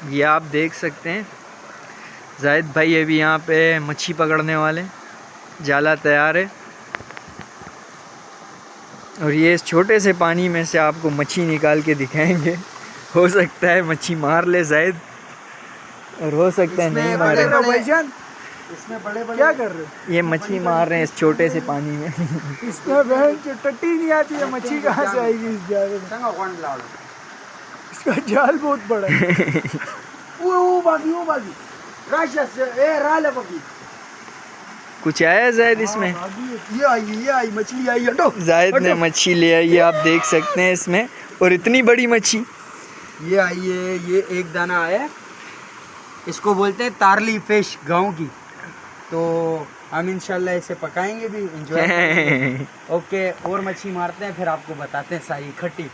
ये आप देख सकते हैं जाहिद भाई अभी यहाँ पे मच्छी पकड़ने वाले, जाला तैयार है। और ये इस छोटे से पानी में से आपको मच्छी निकाल के दिखाएंगे। हो सकता है मच्छी मार ले जाहिद, और हो सकता है नहीं मारे। इसमें बड़े बड़े क्या कर रहे हो? ये मच्छी मार रहे हैं इस छोटे से पानी में। इसमें बहन जो टट्टी नहीं आती है, मच्छी कहाँ से आएगी इस जाल में? इसका जाल बहुत बड़ा है। वो बागी कुछ आया जाहिद इसमें? ये आई मछली आई। हटो, जाहिद ने मच्छी ले आई, ये आप देख सकते हैं इसमें, और इतनी बड़ी मच्छी ये आई है। ये एक दाना आया, इसको बोलते हैं तारली फिश गांव की। तो हम इंशाल्लाह इसे पकाएंगे भी, एंजॉय। ओके, और मच्छी मारते हैं फिर आपको बताते हैं सारी इकट्ठी।